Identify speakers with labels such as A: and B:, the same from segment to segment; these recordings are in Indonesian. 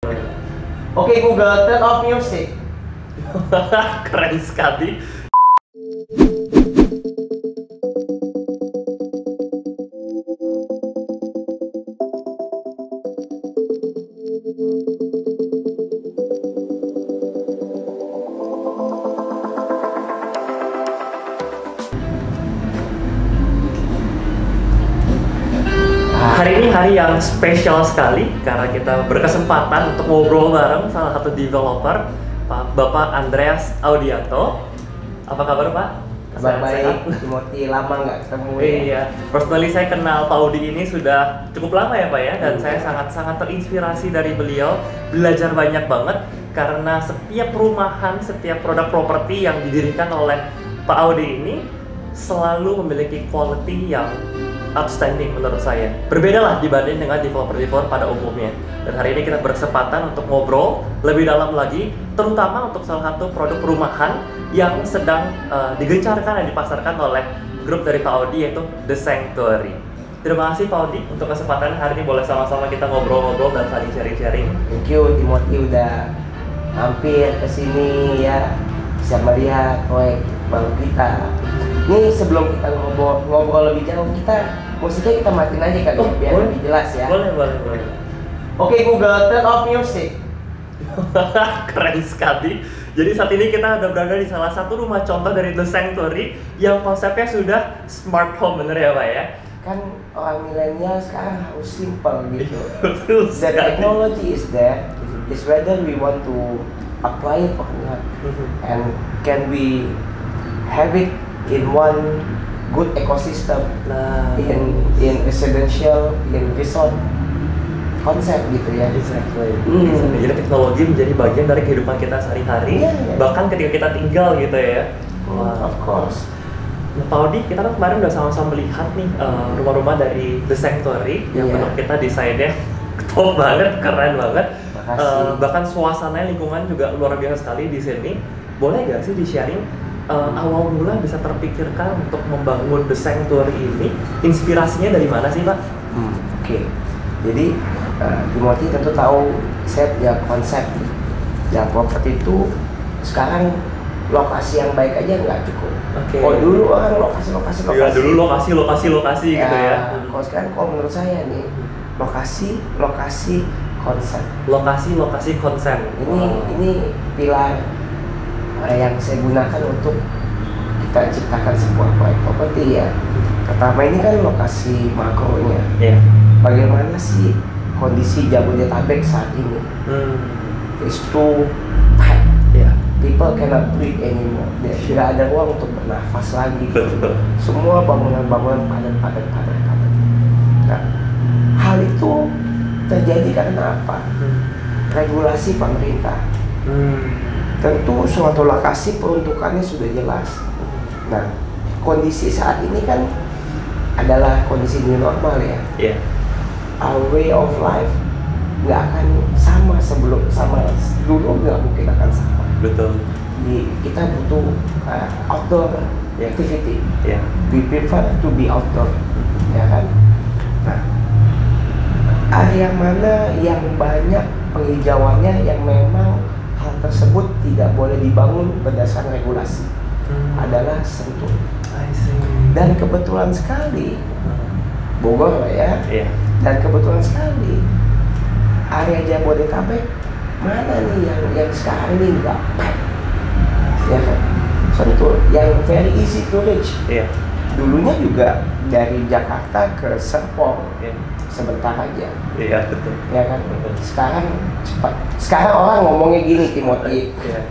A: Oke Google, turn off music.
B: Keren sekali. Hari ini hari yang spesial sekali karena kita berkesempatan untuk ngobrol bareng salah satu developer, Bapak Andreas Audianto. Apa kabar Pak?
A: Kabar baik, Timothy, lama nggak ketemu ya.
B: Iya, personally saya kenal Pak Audi ini sudah cukup lama ya Pak ya, dan saya sangat terinspirasi dari beliau, belajar banyak banget karena setiap perumahan, setiap produk properti yang didirikan oleh Pak Audi ini selalu memiliki quality yang outstanding menurut saya. Berbeda lah dibanding dengan developer-developer pada umumnya. Dan hari ini kita berkesempatan untuk ngobrol lebih dalam lagi, terutama untuk salah satu produk perumahan yang sedang digencarkan dan dipasarkan oleh grup dari Pak Audi, yaitu The Sanctuary. Terima kasih Pak Audi untuk kesempatan hari ini, boleh sama-sama kita ngobrol-ngobrol dan saling sharing-sharing.
A: Thank you Timothy udah mampir ke sini ya, bisa melihat proyek baru kita. Ini sebelum kita ngobrol lebih jauh, musiknya kita matiin aja kali ya, biar lebih jelas ya.
B: Boleh.
A: Oke Google, turn off music.
B: Keren sekali. Jadi saat ini kita udah berada di salah satu rumah contoh dari The Sanctuary yang konsepnya sudah smart home, bener ya Pak ya?
A: Kan orang milenial sekarang harus simple gitu.
B: Betul
A: The
B: sekali.
A: technology is there, is whether we want to apply it or not, and can we have it in one good ecosystem,
B: Nah,
A: in residential, in resort konsep gitu ya.
B: exactly. Jadi teknologi menjadi bagian dari kehidupan kita sehari-hari,
A: Iya.
B: bahkan ketika kita tinggal gitu ya.
A: Of course.
B: Nah, Pak Audi, kita kan kemarin udah sama-sama melihat nih rumah-rumah dari The Sanctuary yang
A: Iya.
B: menurut kita desainnya top banget, keren banget.
A: Makasih.
B: Bahkan suasana lingkungan juga luar biasa sekali di sini. Boleh nggak sih di-sharing awal mula bisa terpikirkan untuk membangun The Sanctuary ini? Inspirasinya dari mana sih Pak?
A: Oke. Jadi Timothy tentu tahu saya punya konsep ya, properti itu sekarang lokasi yang baik aja nggak cukup.
B: Oke.
A: Kalau dulu orang lokasi.
B: Iya, dulu lokasi gitu ya.
A: Kalau sekarang kalau menurut saya nih lokasi konsep.
B: Lokasi konsep.
A: Ini pilar yang saya gunakan untuk kita ciptakan sebuah proyek properti ya. Pertama ini kan lokasi makronya.
B: Iya.
A: Bagaimana sih kondisi Jabodetabek saat ini? It's too tight.
B: Iya.
A: People cannot breathe anymore. Tidak ada ruang untuk bernafas lagi.
B: Betul.
A: Semua bangunan padat. Nah, hal itu terjadi karena apa? Regulasi pemerintah. Tentu suatu lokasi peruntukannya sudah jelas. Nah, kondisi saat ini kan adalah kondisi new normal ya.
B: Iya.
A: Our way of life nggak akan sama dulu, nggak mungkin akan sama.
B: Betul.
A: Jadi kita butuh outdoor activity.
B: Iya.
A: We prefer to be outdoor, ya kan? Nah, area mana yang banyak penghijauannya yang memang hal tersebut tidak boleh dibangun berdasarkan regulasi adalah Sentul.
B: I see.
A: Dan kebetulan sekali Bogor lah ya.
B: Iya.
A: Dan kebetulan sekali area Jabodetabek mana nih yang sekarang ini nggak pack, ya kan? Sentul yang very easy to reach.
B: Iya.
A: Dulunya juga dari Jakarta ke Serpong
B: Iya.
A: sebentar aja,
B: Iya, betul.
A: ya kan? Sekarang cepat. Sekarang orang ngomongnya gini Timothy,
B: Iya.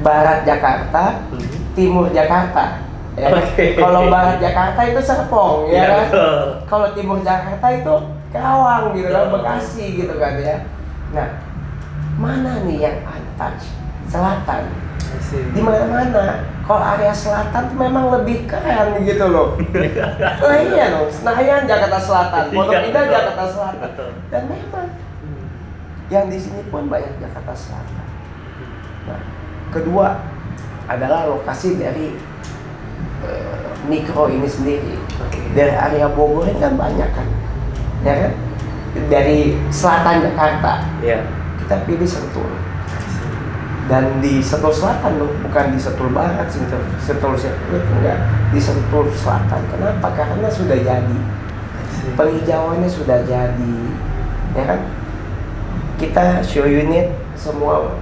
A: Barat Jakarta, Timur Jakarta. Ya kan?
B: Oke.
A: Kalau Barat Jakarta itu Serpong, ya
B: Iya,
A: kan?
B: betul.
A: Kalau Timur Jakarta itu Kerawang gitu kan,
B: Betul.
A: Bekasi gitu kan ya. Nah, mana nih yang untouched? Selatan.
B: I see.
A: Di mana-mana. Kalau area selatan tuh memang lebih keren gitu loh. Oh iya loh, Senayan Jakarta Selatan, Pondok
B: Iya,
A: Indah
B: betul.
A: Jakarta Selatan.
B: Betul.
A: Dan memang yang di sini pun banyak Jakarta Selatan. Nah, kedua adalah lokasi dari mikro ini sendiri.
B: Oke.
A: Dari area Bogor ini kan banyak kan, ya kan? Dari selatan Jakarta,
B: Iya.
A: kita pilih Sentul. Dan di Sentul Selatan loh, bukan di Sentul Barat, Sentul sirkuit, enggak, di Sentul Selatan. Kenapa? Karena sudah jadi, penghijauannya sudah jadi, ya kan? Kita show unit semua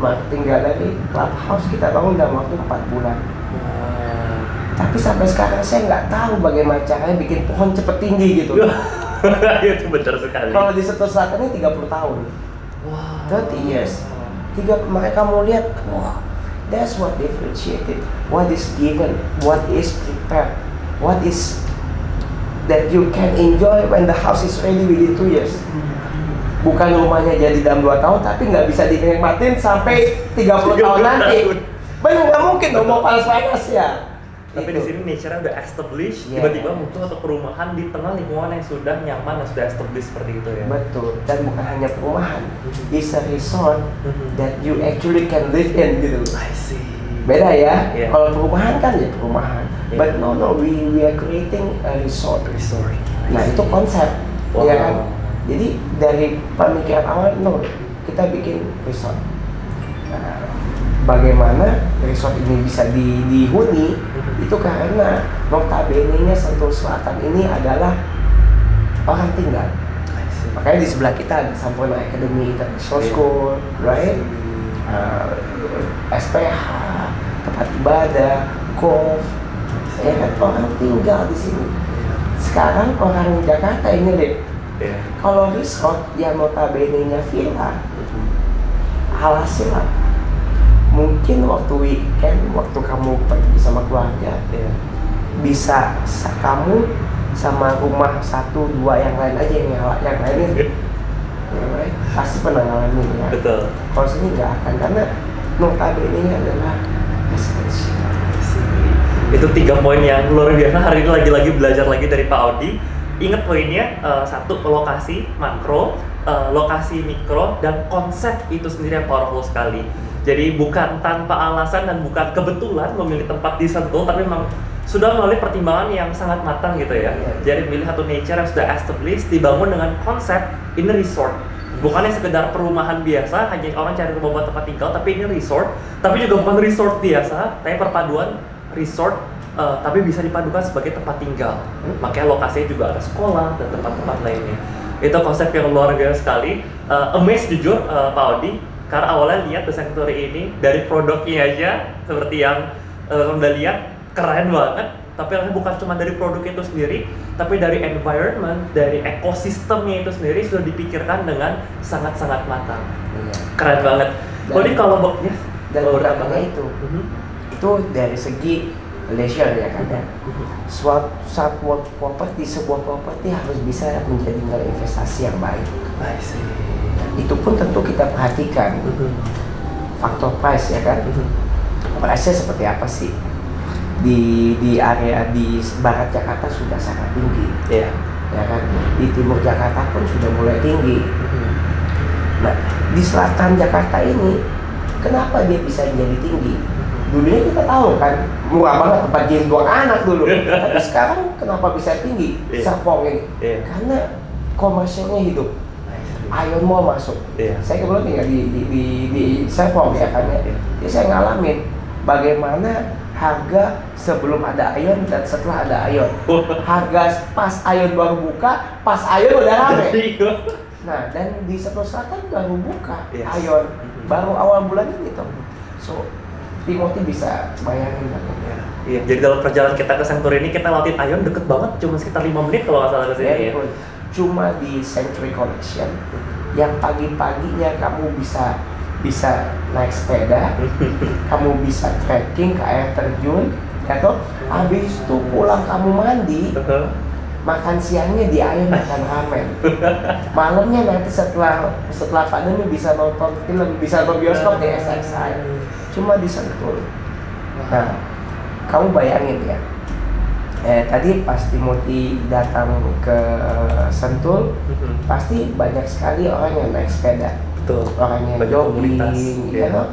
A: marketing gallery, clubhouse kita bangun dalam waktu 4 bulan. Tapi sampai sekarang saya nggak tahu bagaimana caranya bikin pohon cepet tinggi gitu.
B: Itu benar sekali.
A: Kalau di Sentul Selatan ini 30 tahun.
B: Wow.
A: 30 years. Mereka mau lihat, wah, that's what differentiated. What is given, what is prepared, what is that you can enjoy when the house is ready within 2 years. Bukan rumahnya jadi dalam 2 tahun, tapi nggak bisa dinikmatin sampai 30 tahun nanti. Benar, nggak mungkin dong mau panas-panas ya.
B: Tapi
A: gitu.
B: di sini nature-nya udah established,
A: Yeah.
B: tiba-tiba muncul satu perumahan di tengah lingkungan yang sudah nyaman dan sudah established seperti itu ya.
A: Betul, dan bukan hanya perumahan, it's a resort that you actually can live in gitu.
B: I see.
A: Beda ya,
B: Yeah.
A: kalau perumahan kan ya perumahan,
B: Yeah.
A: but no, we are creating a resort.
B: Resort.
A: Nah itu konsep,
B: Wow.
A: ya kan? Jadi dari pemikiran awal, no, kita bikin resort. Nah, bagaimana resort ini bisa dihuni? Itu karena notabene-nya Sentul Selatan ini adalah orang tinggal. Makanya di sebelah kita ada Sampurna Academy International School, right? SPH, tempat ibadah, golf, ya kan, orang tinggal di sini. Sekarang orang Jakarta ini, Lip, kalau resort yang notabene-nya villa, alhasil lah, mungkin waktu weekend, waktu kamu pergi sama keluarga, bisa kamu sama rumah 1-2 yang lain aja yang lainnya pasti pernah ngalamin ya.
B: Betul.
A: Kalau sini nggak akan, karena notabene adalah esensial.
B: Itu 3 poin yang luar biasa. Hari ini lagi-lagi belajar lagi dari Pak Audi. Ingat poinnya, 1 lokasi makro, lokasi mikro, dan konsep itu sendiri yang powerful sekali. Jadi bukan tanpa alasan dan bukan kebetulan memilih tempat di Sentul, tapi memang sudah melalui pertimbangan yang sangat matang gitu ya. Jadi memilih satu nature yang sudah established, dibangun dengan konsep ini resort. Bukan yang sekedar perumahan biasa, hanya orang cari rumah buat tempat tinggal, tapi ini resort. Tapi juga bukan resort biasa, tapi perpaduan resort, tapi bisa dipadukan sebagai tempat tinggal. Makanya lokasinya juga ada sekolah dan tempat-tempat lainnya. Itu konsep yang luar biasa sekali. Amazed jujur, Pak Audi, karena awalnya lihat The Sanctuary ini dari produknya aja seperti yang udah lihat, keren banget. Tapi bukan cuma dari produk itu sendiri, tapi dari environment, dari ekosistemnya itu sendiri sudah dipikirkan dengan sangat-sangat matang. Keren banget. Jadi kalau
A: dan beberapa itu dari segi leisure ya kan ya. Sebuah properti harus bisa menjadi nilai investasi yang baik. Itu pun tentu kita perhatikan faktor price ya kan. Price-nya seperti apa sih? Di area di barat Jakarta sudah sangat tinggi, ya kan. Di timur Jakarta pun sudah mulai tinggi. Nah, di selatan Jakarta ini, kenapa dia bisa jadi tinggi? Dulunya kita tahu kan, murah banget tempat gym buat anak dulu. Tapi sekarang kenapa bisa tinggi? Serpong ini, karena komersialnya hidup. Ion Mall masuk. Saya kebetulan tinggal di Serpong ya kan ya. Jadi saya ngalamin bagaimana harga sebelum ada Ion dan setelah ada Ion. Harga pas Ion baru buka, pas Ion udah rame. Nah, dan di Sentul Selatan baru buka Ion, baru awal bulan ini tuh. So, Timothy bisa bayangin banget ya.
B: Iya, jadi dalam perjalanan kita ke Sanctuary ini kita lewatin Ion deket banget, cuma sekitar 5 menit kalau nggak salah ke sini ya.
A: Cuma di Sanctuary Collection yang pagi-paginya kamu bisa naik sepeda, kamu bisa trekking ke air terjun, atau habis itu pulang kamu mandi, makan siangnya di Ion makan ramen, malamnya nanti setelah pandemi bisa nonton film, bisa nonton bioskop di SXI, cuma di Sentul. Nah, kamu bayangin ya, tadi pas Timothy datang ke Sentul, pasti banyak sekali orang yang naik sepeda. Orang yang jogging, ya kan?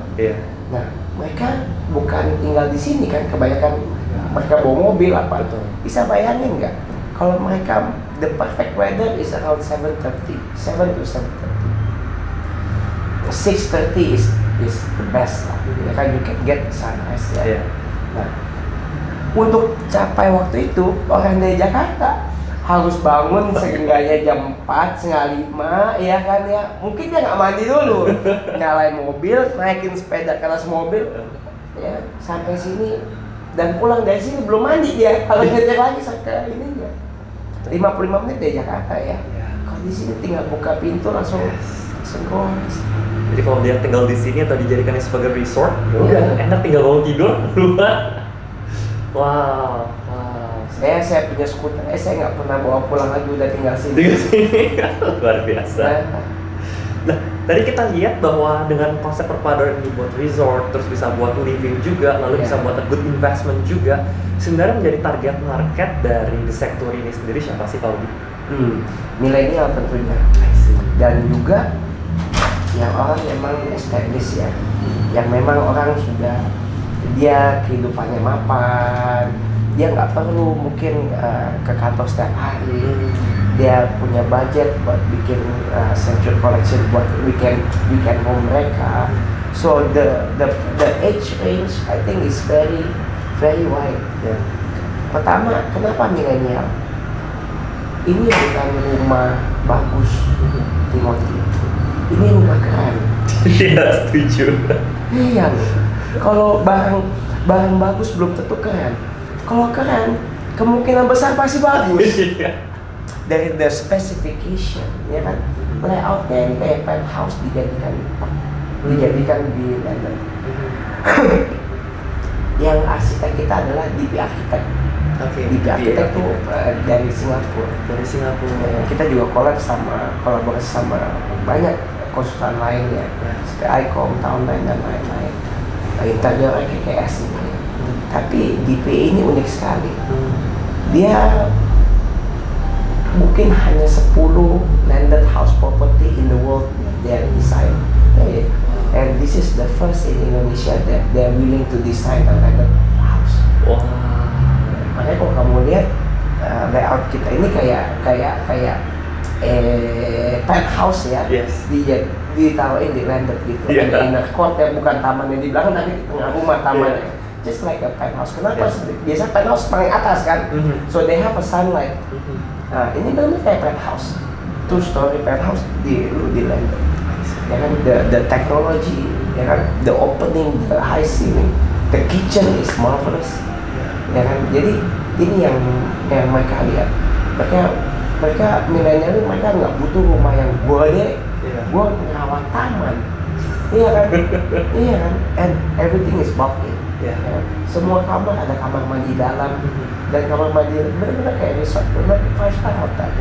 A: Nah, mereka bukan tinggal di sini kan, kebanyakan mereka bawa mobil apa. Bisa bayangin nggak? Kalau mereka the perfect weather is around 7 to 7:30. 6:30 is the best lah. Ya kan, you can get sunrise ya.
B: Yeah.
A: Nah, untuk capai waktu itu orang dari Jakarta harus bangun seenggaknya jam 4, setengah 5, ya kan ya. Mungkin dia nggak mandi dulu, nyalain mobil, naikin sepeda ke atas mobil, ya sampai sini dan pulang dari sini belum mandi dia. Kalau nyetir lagi sampai ini ya 55 menit dari Jakarta ya. Kalau di sini tinggal buka pintu langsung gores.
B: Jadi kalau dia tinggal di sini atau dijadikannya sebagai resort, ya udah enak tinggal bangun tidur keluar. Wow.
A: Saya punya skuter, saya nggak pernah bawa pulang lagi, udah tinggal sini.
B: Tinggal sini, luar biasa. Nah, tadi kita lihat bahwa dengan konsep perpaduan ini buat resort, terus bisa buat living juga, lalu bisa buat a good investment juga. Sebenarnya menjadi target market dari the sector ini sendiri siapa sih Pak Udi?
A: Milenial tentunya. Dan juga yang orang memang established ya, yang memang orang sudah dia kehidupannya mapan. Dia nggak perlu mungkin ke kantor setiap hari. Dia punya budget buat bikin central collection buat weekend home mereka. So the age range I think is very wide. Yeah. Pertama, kenapa milenial? Ini bukan rumah bagus, Timothy. Ini rumah keren.
B: Iya, setuju.
A: Iya. Kalau barang bagus belum tentu keren. Kalau keren, kemungkinan besar pasti bagus. Dari the specification, ya kan, layoutnya ini kayak penthouse dijadikan di London. Yang arsitek kita adalah DP Architect. DP Architect itu dari Singapura. Kita juga kolaborasi sama banyak konsultan lainnya, seperti ICOM, Townline dan lain-lain. Interior KKS ini. Tapi DP ini unik sekali. Dia mungkin hanya 10 landed house property in the world they design. And this is the first in Indonesia that they are willing to design a landed house.
B: Wow.
A: Makanya kalau kamu lihat layout kita ini kayak penthouse ya. Yes. Ditaruhin di landed gitu. Ada inner court yang bukan taman yang di belakang, tapi di tengah rumah tamannya. Just like a penthouse. Kenapa? Biasa penthouse paling atas kan? So they have a sunlight. Nah, ini benar kayak penthouse. 2-story penthouse di London. Ya kan, the technology, ya kan, the opening, the high ceiling, the kitchen is marvelous. Ya kan, jadi ini yang mereka lihat. Mereka milenial ini mereka nggak butuh rumah yang gede, gua ngerawat taman. Iya kan? Iya kan? And everything is built-in. Ya, semua kamar ada kamar mandi dalam dan kamar mandi benar-benar kayak resort, benar 5-star hotel.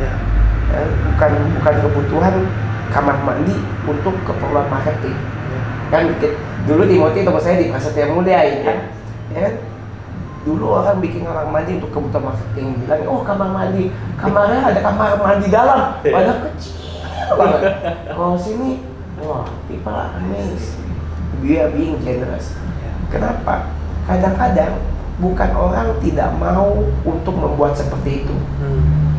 A: Bukan kebutuhan kamar mandi untuk keperluan marketing. Kan dulu Timothy teman saya di Prasetya Mulia ya kan, dulu orang bikin kamar mandi untuk kebutuhan marketing, bilang kamar mandi, kamarnya ada kamar mandi dalam, padahal kecil banget. Kalau sini, people are amazed, we are being generous. Kenapa? Kadang-kadang bukan orang tidak mau untuk membuat seperti itu,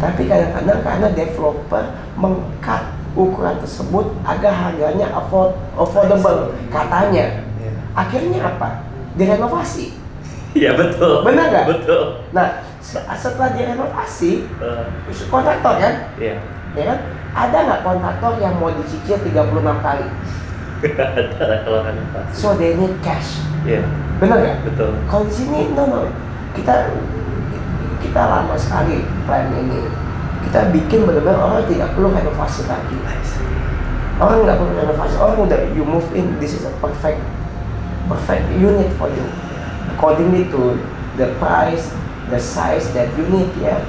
A: tapi kadang-kadang karena developer meng-cut ukuran tersebut agar harganya affordable katanya. Akhirnya apa? Direnovasi. Iya betul. Benar nggak? Betul. Nah, setelah direnovasi, kontraktor kan? Iya. Ya kan? Ada nggak kontraktor yang mau dicicil 36 kali? Ada kalau renovasi. So they need cash. Iya. Benar nggak? Betul. Kalau di sini no. Kita lama sekali plan ini. Kita bikin benar-benar orang tidak perlu renovasi lagi. Orang nggak perlu renovasi. Orang udah you move in. This is a perfect unit for you. Accordingly to the price, the size that you need ya.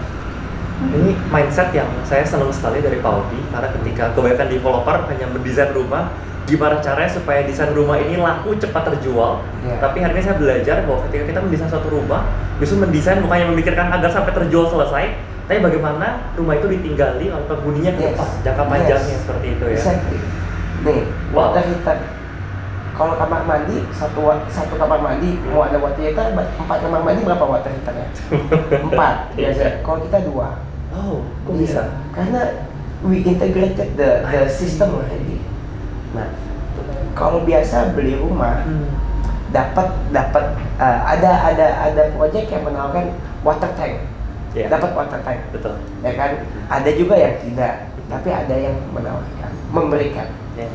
B: Ini mindset yang saya senang sekali dari Pak Udi, karena ketika kebanyakan developer hanya mendesain rumah, gimana caranya supaya desain rumah ini laku cepat terjual. Tapi hari ini saya belajar bahwa ketika kita mendesain suatu rumah, justru mendesain bukannya memikirkan agar sampai terjual selesai, tapi bagaimana rumah itu ditinggali oleh penghuninya ke depan, jangka panjangnya seperti itu ya.
A: Exactly. Nih, water heater. Kalau kamar mandi satu kamar mandi mau ada water heater, 4 kamar mandi berapa water heaternya? 4 biasa. Kalau kita 2.
B: Oh, kok bisa?
A: Karena we integrated the system already. Nah, kalau biasa beli rumah dapat ada proyek yang menawarkan water tank, dapat water tank,
B: betul.
A: Ya kan? Ada juga yang tidak, tapi ada yang menawarkan, memberikan. Ya.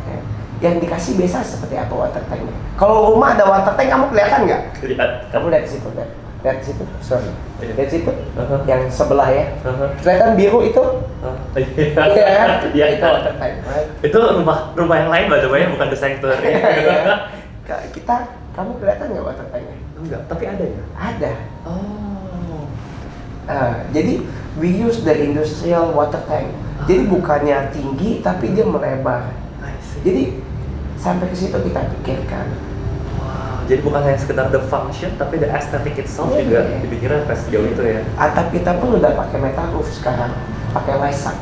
A: Yang dikasih biasa seperti apa water tanknya? Kalau rumah ada water tank, kamu kelihatan nggak?
B: Lihat.
A: Kamu lihat di situ, lihat di situ, sorry, lihat di situ,
B: Uh-huh.
A: yang sebelah ya.
B: Uh-huh.
A: Kelihatan biru itu? Iya kan?
B: Iya,
A: Itu water tank. Right?
B: Itu rumah yang lain, by the way, bukan The Sanctuary.
A: Kamu kelihatan nggak water tanknya?
B: Enggak, tapi ada ya?
A: Ada.
B: Oh.
A: Jadi we use the industrial water tank. Jadi bukannya tinggi, tapi dia melebar.
B: I see.
A: Jadi sampai ke situ kita pikirkan.
B: Wow, jadi bukan hanya sekedar the function, tapi the aesthetic itself juga dipikirkan pas sejauh itu ya.
A: Atap kita pun udah pakai metal roof sekarang, pakai lysak.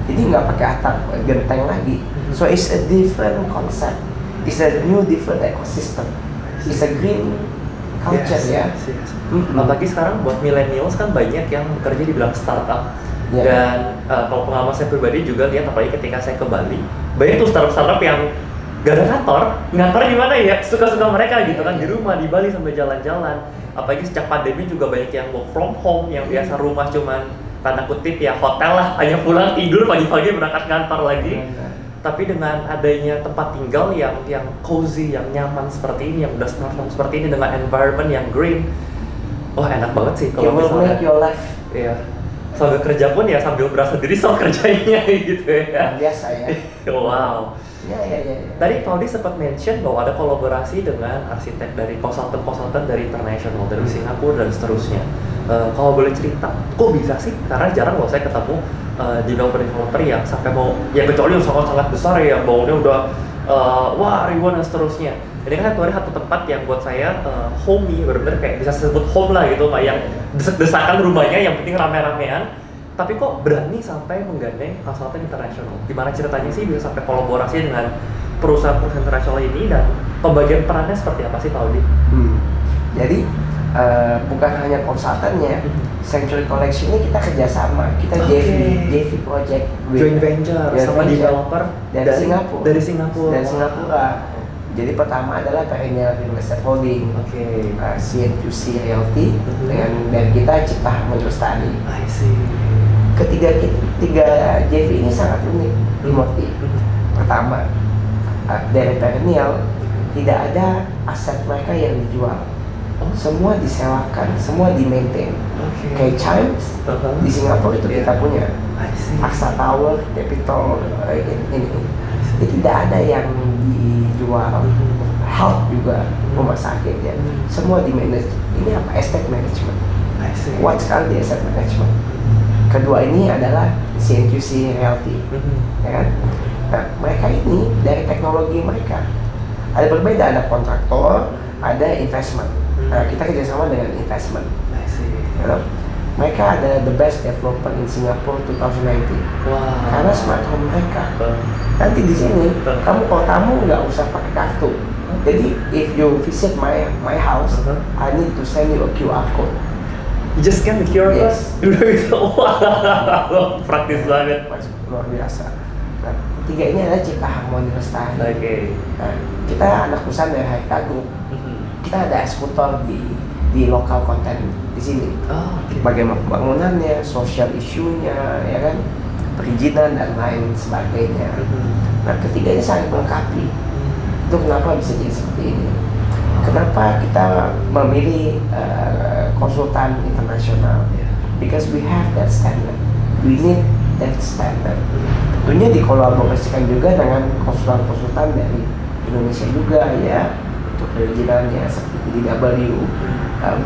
A: Jadi nggak pakai atap genteng lagi. So it's a different concept. It's a new different ecosystem. It's a green culture ya.
B: Yes. Apalagi sekarang buat millennials kan banyak yang bekerja di bidang startup. Dan kalau pengalaman saya pribadi juga lihat, apalagi ketika saya ke Bali, banyak tuh startup yang gak ada ngantor di mana ya, suka-suka mereka gitu kan, di rumah, di Bali sampai jalan-jalan. Apalagi sejak pandemi juga banyak yang work from home, yang biasa rumah cuman tanda kutip ya hotel lah, hanya pulang tidur pagi-pagi berangkat kantor lagi. Tapi dengan adanya tempat tinggal yang cozy, yang nyaman seperti ini, yang udah smart home seperti ini dengan environment yang green, wah enak banget sih kalau misalnya.
A: Make your life.
B: Iya. Sambil kerja pun ya sambil berasa diri soal kerjanya gitu ya.
A: Biasa ya.
B: Wow.
A: Ya.
B: Tadi Pak Audi sempat mention bahwa ada kolaborasi dengan arsitek dari konsultan dari internasional, dari Singapura dan seterusnya. Kalau boleh cerita, kok bisa sih? Karena jarang loh saya ketemu developer yang sampai mau, ya kecuali yang sangat-sangat besar ya, bangunnya udah wah ribuan dan seterusnya. Ini kan satu tempat yang buat saya homey, benar-benar kayak bisa disebut home lah gitu, Pak, yang desak-desakan rumahnya, yang penting rame-ramean. Tapi kok berani sampai menggandeng konsultan internasional? Gimana ceritanya sih bisa sampai kolaborasi dengan perusahaan-perusahaan internasional ini, dan pembagian perannya seperti apa sih Pak Audi?
A: Jadi bukan hanya konsultannya, Sanctuary Collection ini kita kerjasama, kita JV project,
B: joint venture sama developer
A: dari Singapura.
B: Dari Singapura.
A: Jadi pertama adalah Perennial Real Estate Holding, CNQC Realty, dengan dari kita Cipta Lestari.
B: I see.
A: Ketiga JV ini sangat unik, Timothy. Pertama, dari Perennial tidak ada aset mereka yang dijual. Semua disewakan, semua di-maintain. Kayak Chimes di Singapura itu kita punya. Aksa Tower, Capitol, ini. Jadi tidak ada yang dijual. Health juga, rumah sakit ya. Semua di-manage. Ini apa? Estate management. Kuat sekali di asset management. Kedua ini adalah CNQC Realty. Ya kan? Nah, mereka ini dari teknologi mereka ada berbeda, ada kontraktor, ada investment. Nah, kita kerjasama dengan investment. Mereka adalah the best developer in Singapore 2019. Karena smart home mereka. Nanti di sini, kalau kamu nggak usah pakai kartu. Jadi, if you visit my house, I need to send you a QR code.
B: You just scan the QR code?
A: Yes.
B: Udah gitu, wah, praktis banget.
A: Luar biasa. Nah, ketiga ini adalah Cipta Harmoni Lestari. Nah, kita anak perusahaan dari Haika Group. Kita ada eksekutor di lokal konten di sini. Bagaimana pembangunannya, sosial isunya, ya kan, perizinan dan lain sebagainya. Nah, ketiganya saling melengkapi. Itu kenapa bisa jadi seperti ini. Kenapa kita memilih konsultan internasional? Because we have that standard. We need that standard. Tentunya dikolaborasikan juga dengan konsultan-konsultan dari Indonesia juga ya, untuk perizinannya seperti DW.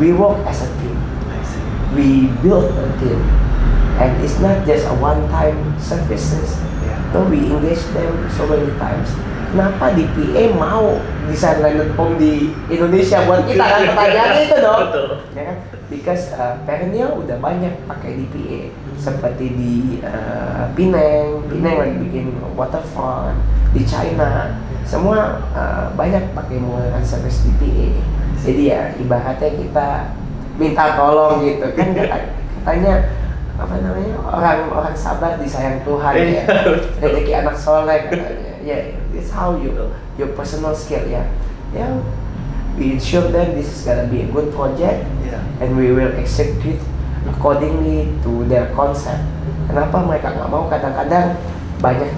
A: We work as a team. We build a team, and it's not just a one-time services. No, we engage them so many times. Kenapa DPA mau desain landed home di Indonesia buat kita kan, pertanyaannya itu dong. Ya kan? Because Perennial udah banyak pakai DPA, seperti di Penang lagi bikin waterfront, di China semua banyak pakai menggunakan service DPA. Jadi ya ibaratnya kita minta tolong gitu kan, katanya apa namanya, orang sabar disayang Tuhan ya, rezeki anak soleh katanya. Yeah, it's how you your personal skill ya. Yang we ensure them this is gonna be a good project, and we will execute accordingly to their concept. Kenapa mereka nggak mau kadang-kadang banyak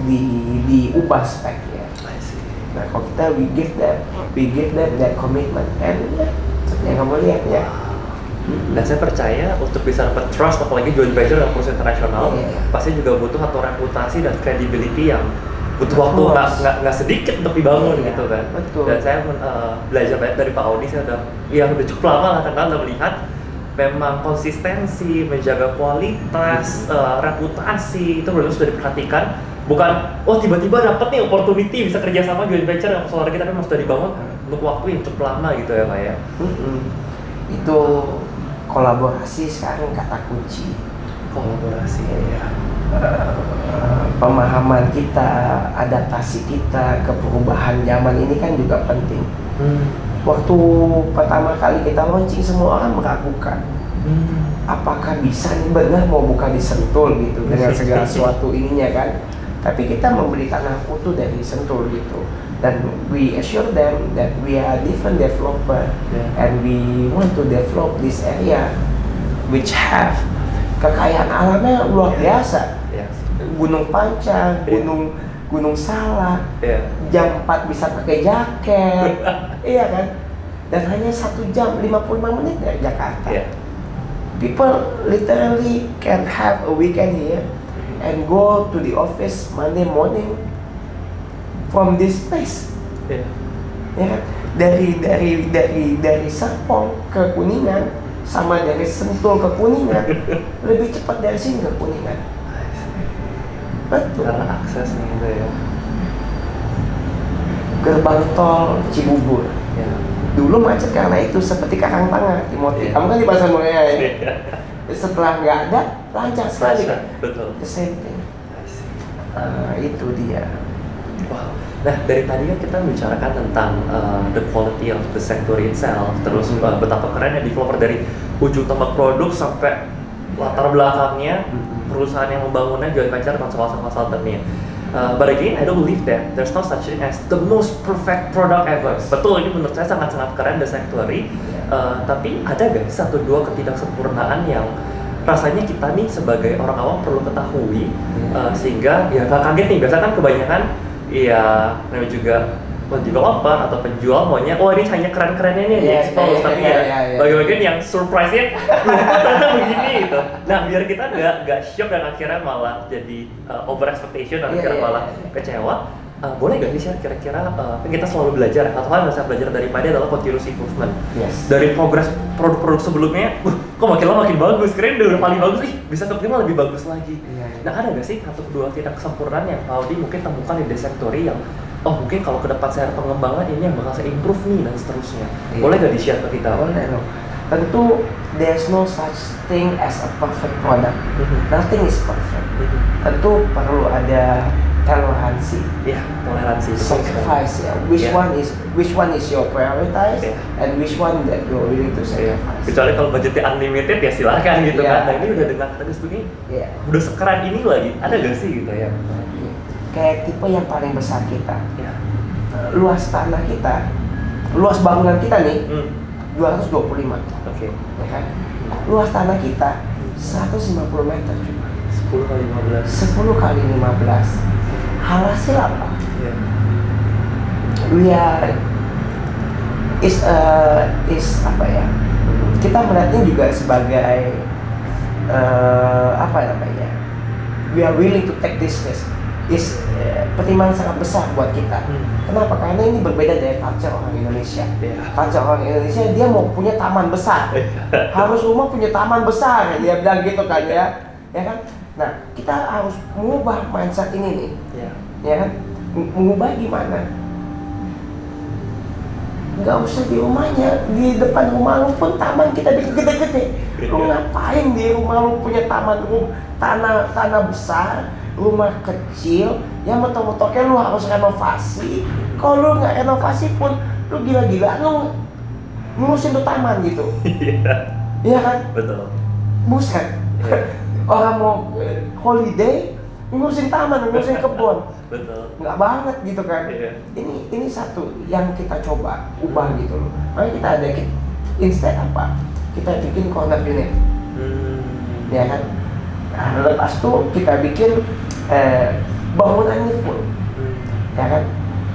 A: diubah speknya. Nah kalau kita we give them that commitment, and yang kamu lihat ya.
B: Dan saya percaya untuk bisa dapat trust, apalagi joint venture dengan perusahaan internasional, pasti juga butuh satu reputasi dan credibility yang butuh waktu nggak sedikit untuk dibangun gitu kan.
A: Betul.
B: Dan saya belajar banyak dari Pak Audi. Saya udah cukup lama lah kenal dan melihat memang konsistensi, menjaga kualitas, reputasi itu benar-benar sudah diperhatikan. Bukan, tiba-tiba dapat nih opportunity bisa kerjasama joint venture dengan perusahaan kita, tapi memang sudah dibangun untuk waktu yang cukup lama gitu ya Pak ya.
A: Itu kolaborasi sekarang kata kunci.
B: Kolaborasi ya.
A: Pemahaman kita, adaptasi kita ke perubahan zaman ini kan juga penting. Waktu pertama kali kita launching semua orang meragukan, apakah bisa nih benar mau buka di Sentul gitu dengan segala sesuatu ininya kan. Tapi kita membeli tanah utuh dari Sentul gitu. Dan we assure them that we are different developer, and we want to develop this area which have kekayaan alamnya luar biasa. Gunung Panca, Gunung Salak, jam 4 bisa pakai jaket, iya kan? Dan hanya 1 jam 55 menit dari Jakarta. People literally can have a weekend here and go to the office Monday morning from this place. Ya kan? Dari Serpong ke Kuningan sama dari Sentul ke Kuningan lebih cepat dari sini ke Kuningan. Betul.
B: Karena aksesnya gitu ya.
A: Gerbang tol Cibubur. Dulu macet karena itu seperti Karangtanga, Timothy. Kamu kan di Pasar Mulia ya. Setelah nggak ada, lancar sekali kan.
B: Betul.
A: The same thing. Itu dia.
B: Wow. Nah dari tadi kan kita bicarakan tentang the quality of the sector itself, terus betapa kerennya developer dari ujung tombak produk sampai latar belakangnya perusahaan yang membangunnya joint venture konsultannya. But again, I don't believe that there's no such thing as the most perfect product ever. Betul, ini menurut saya sangat-sangat keren the sectory. Tapi ada gak satu dua ketidaksempurnaan yang rasanya kita nih sebagai orang awam perlu ketahui sehingga ya gak kaget nih. Biasanya kan kebanyakan ya namanya juga developer atau penjual maunya, ini hanya keren-kerennya nih expose, tapi bagian yang surprise-nya ternyata begini gitu. Nah biar kita nggak shock dan akhirnya malah jadi over expectation dan akhirnya malah kecewa, boleh nggak sih kira-kira kita selalu belajar, atau hal yang saya belajar dari Padi adalah continuous improvement. Dari progres produk-produk sebelumnya, kok makin lama makin bagus, keren udah paling bagus, bisa keterima lebih bagus lagi. Nah ada nggak sih satu dua tidak kesempurnaan yang Audi mungkin temukan di Desectory yang mungkin kalau ke depan saya pengembangan ini yang bakal saya improve nih dan seterusnya. Boleh gak di-share ke kita?
A: Boleh dong. Tentu there's no such thing as a perfect product. Nothing is perfect. Tentu perlu ada toleransi.
B: Toleransi.
A: Sacrifice ya. Which one is your prioritize and which one that you're willing to sacrifice.
B: Kecuali kalau budgetnya unlimited ya silakan gitu kan. Nah ini udah dengan tadi begini. Udah sekeran ini lagi. Ada gak sih gitu ya?
A: Kayak tipe yang paling besar kita, luas tanah kita, luas bangunan kita nih 225, ya kan? Luas tanah kita 150 meter cuma.
B: 10 kali 15.
A: 10 kali 15. Hasil apa? Is apa ya? Kita melihatnya juga sebagai apa namanya? We are willing to take this risk. Pertimbangan sangat besar buat kita. Kenapa? Karena ini berbeda dari culture orang Indonesia. Culture orang Indonesia dia mau punya taman besar, harus rumah punya taman besar, dia bilang gitu kan ya kan. Nah kita harus mengubah mindset ini nih, ya kan? Mengubah gimana? Nggak usah di rumahnya, di depan rumah lu pun taman kita bikin gede-gede. Lu ngapain di rumah lu punya taman tanah besar? Rumah kecil, yang mentok-mentoknya lu harus renovasi. Kalau lu nggak renovasi pun, lu gila-gila lu ngurusin tuh taman gitu. Iya kan?
B: Betul.
A: Buset. Orang mau holiday, ngurusin taman, ngurusin kebun.
B: Betul.
A: Nggak banget gitu kan.
B: Iya.
A: Ini satu yang kita coba ubah gitu loh. Makanya kita ada instead apa? Kita bikin corner unit. Ya kan? Nah, lepas itu kita bikin bangunannya full. Ya kan?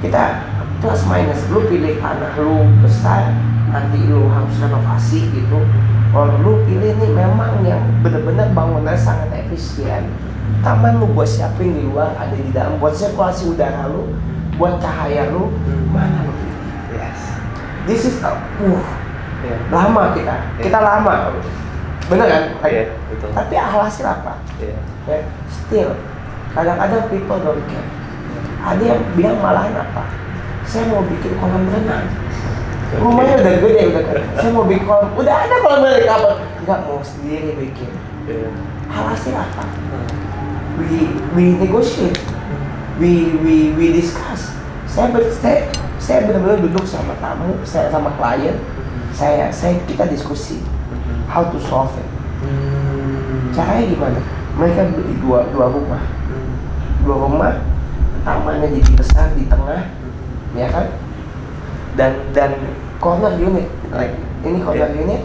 A: Kita plus minus, lu pilih tanah lu besar, nanti lu harus renovasi gitu. Kalau lu pilih nih memang yang benar-benar bangunan sangat efisien, taman lu buat siapin di luar, ada di dalam buat sirkulasi udara lu, buat cahaya lu, mana lu pilih?
B: Yes.
A: This is
B: Yeah.
A: lama kita lama, bener kan?
B: Iya, betul.
A: Tapi hasil apa?
B: Iya.
A: Ya, still kadang-kadang people don't care. Ada yang bilang malahan apa? Saya mau bikin kolam renang. Rumahnya udah gede, udah kan. Saya mau bikin kolam, udah ada kolam renang apa? Enggak, mau sendiri bikin.
B: Iya.
A: Hasil apa? We negotiate, we discuss. Saya benar-benar duduk sama tamu, saya sama klien, kita diskusi how to solve it. Caranya gimana? Mereka beli dua rumah, tamannya jadi besar di tengah, ya kan? Dan corner unit, like ini corner unit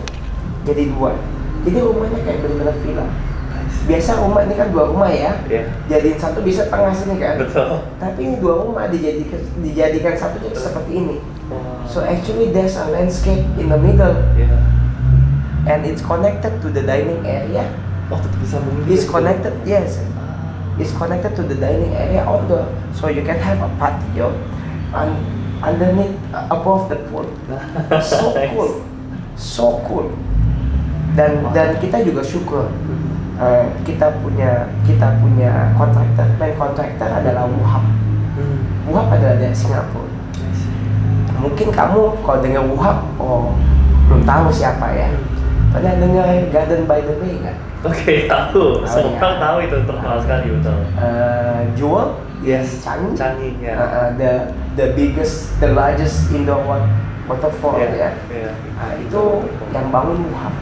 A: jadi 2. Jadi rumahnya kayak benar-benar villa. Biasa rumah ini kan 2 rumah ya, jadiin satu bisa tengah sini kan.
B: Betul.
A: Tapi ini 2 rumah dijadikan satu seperti ini. So actually there's a landscape in the middle, and it's connected to the dining area.
B: Oh, tetap bisa mungkin.
A: It's connected, yes. It's connected to the dining area outdoor, so you can have a patio underneath, above the pool. So cool, so cool. Dan kita juga syukur. Kita punya kontraktor, main kontraktor adalah Wuhap. Wuhap adalah dari Singapura. Mungkin kamu kalau dengar Wuhap, belum tahu siapa ya. Pernah dengar Garden by the Bay nggak?
B: Oke, tahu. Semua orang tahu itu terkenal sekali, betul.
A: Jewel,
B: Yes.
A: Changi,
B: ya.
A: the biggest, the largest indoor waterfall ya. Itu yang bangun Wuhap.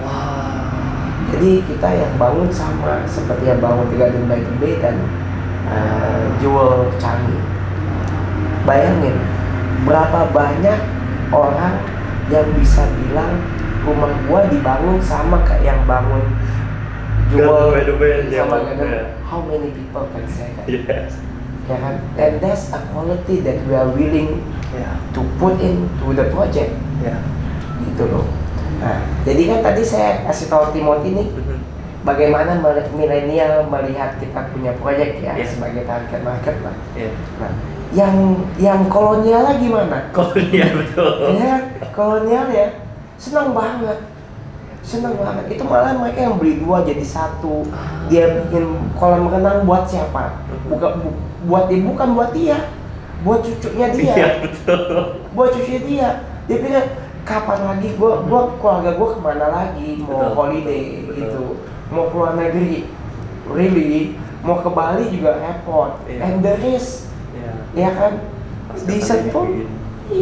B: Wah.
A: Jadi kita yang bangun sama seperti yang bangun di Garden by the Bay dan Jewel Changi. Bayangin berapa banyak orang yang bisa bilang rumah gua dibangun sama kayak yang bangun Jewel sama Garden. How many people can say that?
B: Yes.
A: Ya kan? And that's a quality that we are willing to put into the project. Gitu loh. Nah, jadi kan tadi saya kasih tahu Timothy nih bagaimana milenial melihat kita punya proyek ya sebagai target market lah. Nah, yang kolonial gimana?
B: Kolonial betul.
A: Ya, kolonial ya, senang banget. Itu malah mereka yang beli 2 jadi 1. Dia bikin kolam renang buat siapa? Bukan buat dia, buat cucunya dia.
B: Iya, betul.
A: Buat cucunya dia. Dia pikir kapan lagi keluarga gue kemana lagi mau holiday gitu, mau keluar negeri, really mau ke Bali juga repot, and there is, ya kan, di Sentul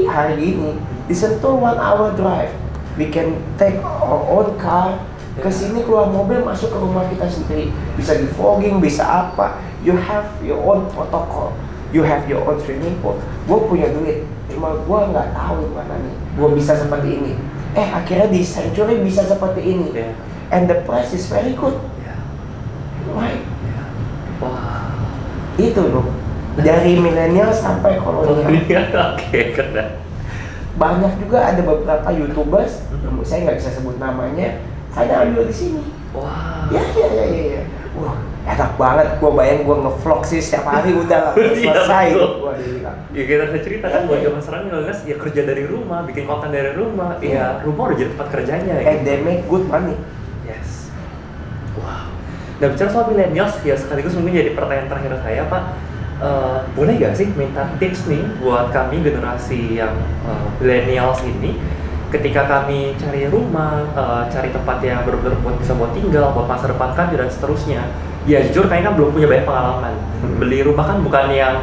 A: hari ini di Sentul 1 hour drive, we can take our own car ke sini, keluar mobil masuk ke rumah kita sendiri, bisa di fogging, bisa apa, you have your own protocol, you have your own swimming pool. Gue punya duit, cuma gue nggak tahu gimana nih gue bisa seperti ini. Akhirnya di Sanctuary bisa seperti ini, and the price is very good. Right?
B: Wah.
A: Itu loh, dari milenial sampai kolonial.
B: Oke, keren.
A: Banyak juga ada beberapa YouTubers, saya nggak bisa sebut namanya, ada ambil di sini.
B: Wah.
A: Ya. Wah, enak banget. Gue bayang gue ngevlog sih setiap hari udah selesai.
B: Ya kita bisa cerita kan buat zaman sekarang milenial ya kerja dari rumah, bikin konten dari rumah. Ya rumah udah jadi tempat kerjanya.
A: And they make good money.
B: Yes. Wow. Nah bicara soal millennials ya sekaligus mungkin jadi pertanyaan terakhir saya Pak. Boleh gak sih minta tips nih buat kami generasi yang millennials ini ketika kami cari rumah, cari tempat yang benar-benar bisa buat tinggal, buat masa depan kami dan seterusnya. Ya jujur kayaknya kan belum punya banyak pengalaman. Beli rumah kan bukan yang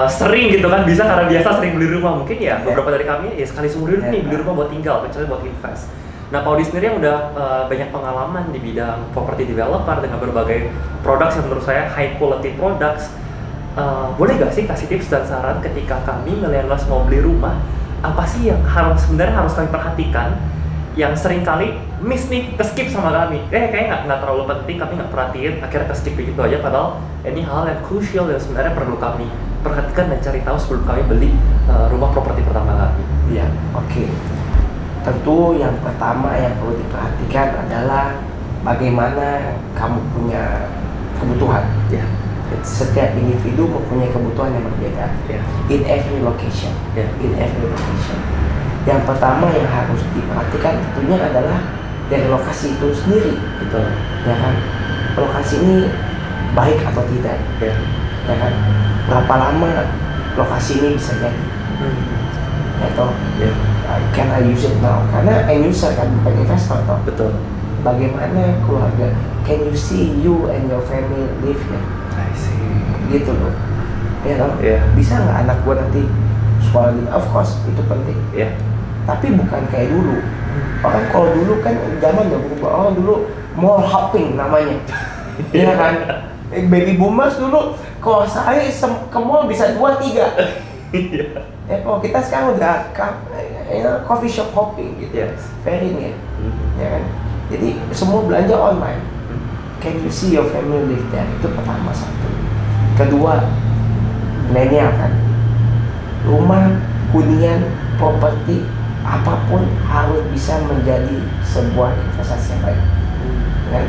B: sering gitu kan, bisa karena biasa sering beli rumah. Mungkin ya beberapa dari kami ya sekali seumur hidup nih beli rumah buat tinggal, kecuali buat invest. Nah, Paudi sendiri yang udah banyak pengalaman di bidang property developer dengan berbagai products yang menurut saya high quality products. Boleh gak sih kasih tips dan saran ketika kami millennials mau beli rumah, apa sih yang sebenarnya harus kami perhatikan yang sering kali miss nih, ke-skip sama kami. Kayaknya nggak terlalu penting, kami nggak perhatiin, akhirnya ke-skip begitu aja, padahal ini hal yang crucial yang sebenarnya perlu kami perhatikan dan cari tahu sebelum kami beli rumah properti pertama kami.
A: Iya, oke. Tentu yang pertama yang perlu diperhatikan adalah bagaimana kamu punya kebutuhan.
B: Ya.
A: Setiap individu mempunyai kebutuhan yang berbeda. In every location. In every location. Yang pertama yang harus diperhatikan tentunya adalah dari lokasi itu sendiri.
B: Betul.
A: Ya kan? Lokasi ini baik atau tidak. Ya kan? Berapa lama lokasi ini bisa jadi? Atau can I use it now? Karena end user kan bukan investor toh.
B: Betul.
A: Bagaimana keluarga? Can you see you and your family live here?
B: I see.
A: Gitu loh. Ya toh? Bisa nggak anak gua nanti sekolah di? Of course itu penting. Tapi bukan kayak dulu. Orang kalau dulu kan zaman udah berubah. Orang dulu mall hopping namanya. Iya kan? Baby boomers dulu kalau sehari ke mall bisa 2-3. Kalau kita sekarang udah coffee shop hopping gitu. Very neat. Ya kan? Jadi semua belanja online. Can you see your family live there? Itu pertama satu. Kedua, milenial kan. Rumah, hunian, properti, apapun harus bisa menjadi sebuah investasi yang baik. Kan?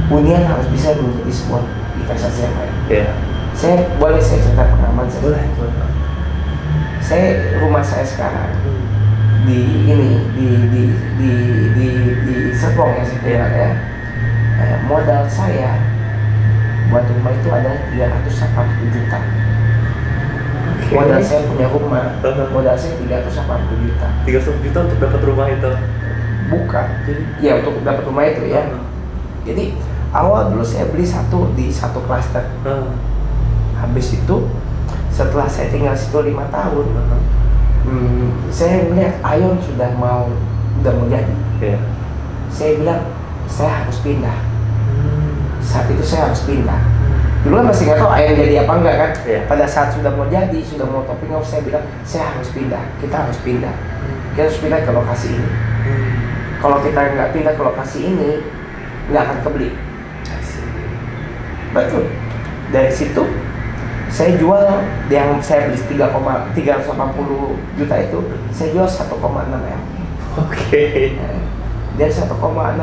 A: Hunian harus bisa menjadi sebuah investasi yang baik. Saya cerita pengalaman saya.
B: Boleh.
A: Rumah saya sekarang di Serpong ya saya modal saya buat rumah itu adalah 380 juta. Modal saya punya rumah, modal saya 380 juta.
B: 300 juta untuk dapat rumah itu?
A: Bukan, jadi ya untuk dapat rumah itu ya. Jadi awal dulu saya beli di satu klaster. Habis itu setelah saya tinggal situ 5 tahun, saya melihat Ion sudah mau jadi. Saya bilang saya harus pindah. Saat itu saya harus pindah. Dulu kan masih nggak tahu Ion jadi apa enggak kan. Pada saat sudah mau jadi, sudah mau topping off, saya bilang saya harus pindah. Kita harus pindah. Kita harus pindah ke lokasi ini. Kalau kita nggak pindah ke lokasi ini, nggak akan kebeli. Betul. Dari situ saya jual yang saya beli 380 juta itu, saya jual 1,6 M. Dari 1,6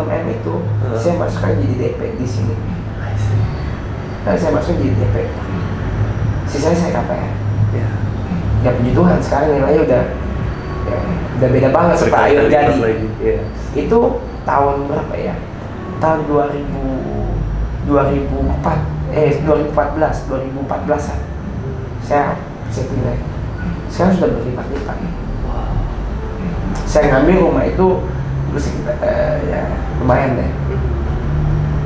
A: M itu saya masukkan jadi DP di sini. Saya masuk jadi DP. Sisanya saya KPR. Ya puji Tuhan sekarang nilainya udah beda banget setelah Ion jadi. Itu tahun berapa ya? Tahun 2014-an saya pindah. Sekarang sudah berlipat-lipat. Saya ngambil rumah itu ya lumayan deh.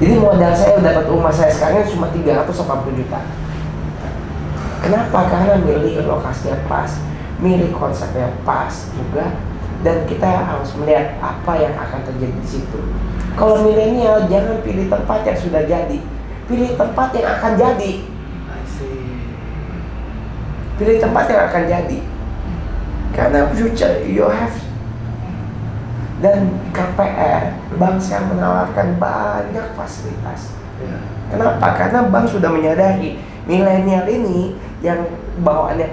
A: Jadi modal saya dapat rumah saya sekarang cuma 380 juta. Kenapa? Karena milih lokasinya pas, milih konsepnya pas juga, dan kita harus melihat apa yang akan terjadi di situ. Kalau milenial jangan pilih tempat yang sudah jadi, pilih tempat yang akan jadi. Pilih tempat yang akan jadi. Karena future you have. Dan KPR, bank sekarang menawarkan banyak fasilitas. Kenapa? Karena bank sudah menyadari milenial ini yang bawaannya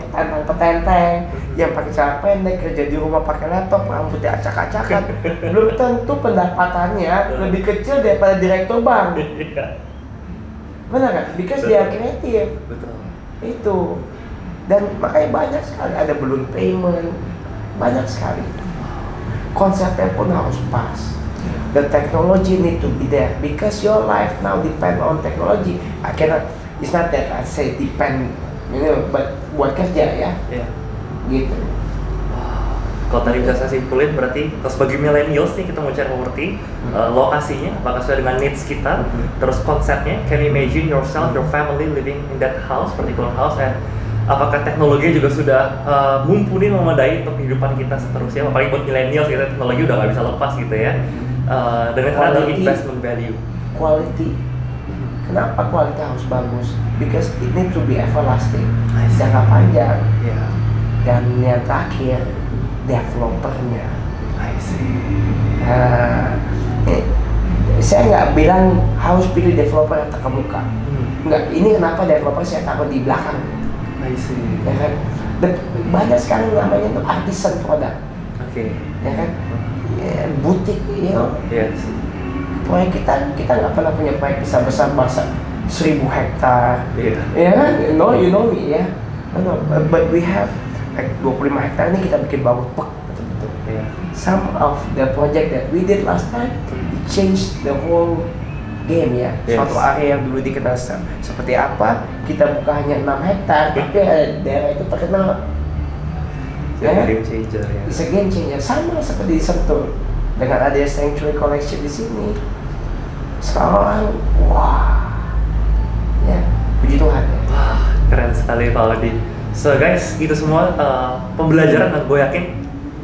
A: petenteng, yang pakai celana pendek, kerja di rumah pakai laptop, rambutnya acak-acakan, belum tentu pendapatannya lebih kecil daripada direktur bank. Benar kan? Because they are creative. Itu. Dan makanya banyak sekali ada balloon payment, banyak sekali. Konsepnya pun harus pas. The technology need to be there because your life now depend on technology. It's not that I say depend, but buat kerja ya. Gitu.
B: Kalau tadi bisa saya simpulin berarti kalau sebagai millennials nih kita mau cari properti, lokasinya apakah sesuai dengan needs kita, terus konsepnya, can you imagine yourself, your family living in that house, particular house, and apakah teknologi juga sudah mumpuni memadai untuk kehidupan kita seterusnya, apalagi buat milenial gitu, teknologi udah nggak bisa lepas gitu ya. Dan karena ada investment value.
A: Quality. Kenapa quality harus bagus? Because it need to be everlasting, jangka panjang.
B: Yeah.
A: Dan yang terakhir, developernya.
B: I see.
A: Saya nggak bilang harus pilih developer yang terkemuka. Nggak, ini kenapa developer saya taruh di belakang.
B: I see.
A: Ya kan? Dan banyak sekarang namanya itu artisan produk.
B: Oke.
A: Ya kan? Ya, butik, you know.
B: Yes.
A: Proyek kita nggak pernah punya proyek besar-besar masa 1000 hektar.
B: Iya.
A: Ya kan? You know me ya. No, but we have like 25 hektar ini kita bikin baru betul-betul.
B: Yeah.
A: Some of the project that we did last time change the whole game ya.
B: Yes.
A: Suatu area yang dulu dikenal seperti apa, kita buka hanya 6 hektar, tapi daerah itu terkenal. Ya,
B: Game changer ya.
A: It's a game changer. Sama seperti di Sentul dengan ada Sanctuary Collection di sini. Sekarang, wah, ya puji Tuhan ya.
B: Wah, keren sekali Pak Odi. So guys, itu semua pembelajaran dan gue yakin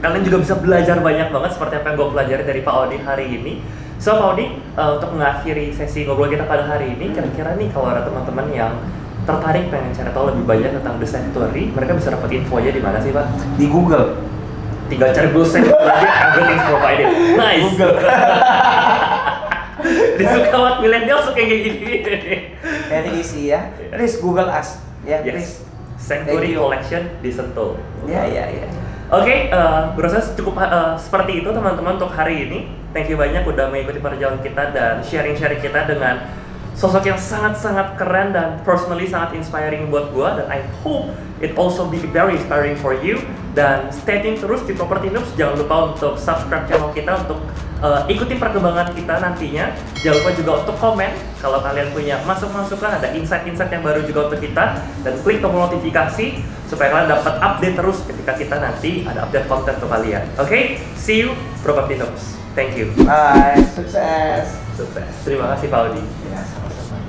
B: kalian juga bisa belajar banyak banget seperti apa yang gue pelajari dari Pak Odi hari ini. So Pak Odi, untuk mengakhiri sesi ngobrol kita pada hari ini, kira-kira nih kalau ada teman-teman yang tertarik pengen cari tahu lebih banyak tentang The Sanctuary, mereka bisa dapat infonya di mana sih Pak?
A: Di Google.
B: Tinggal cari Blue Sanctuary, everything's provided. Nice.
A: Google.
B: Disuka banget milenial suka kayak gini.
A: Very easy ya. Please Google us. Ya, please.
B: Sanctuary Collection di Sentul.
A: Ya.
B: Oke, berasa cukup seperti itu teman-teman untuk hari ini. Thank you banyak udah mengikuti perjalanan kita dan sharing-sharing kita dengan sosok yang sangat-sangat keren dan personally sangat inspiring buat gua, dan I hope it also be very inspiring for you. Dan stay tune terus di Property Noobs. Jangan lupa untuk subscribe channel kita untuk ikuti perkembangan kita nantinya. Jangan lupa juga untuk komen kalau kalian punya masukan, ada insight-insight yang baru juga untuk kita, dan klik tombol notifikasi supaya kalian dapat update terus ketika kita nanti ada update konten untuk kalian. Oke, see you Property Noobs. Thank you.
A: Bye. Sukses.
B: Sukses. Terima kasih Pak Odi.
A: Ya, sama-sama.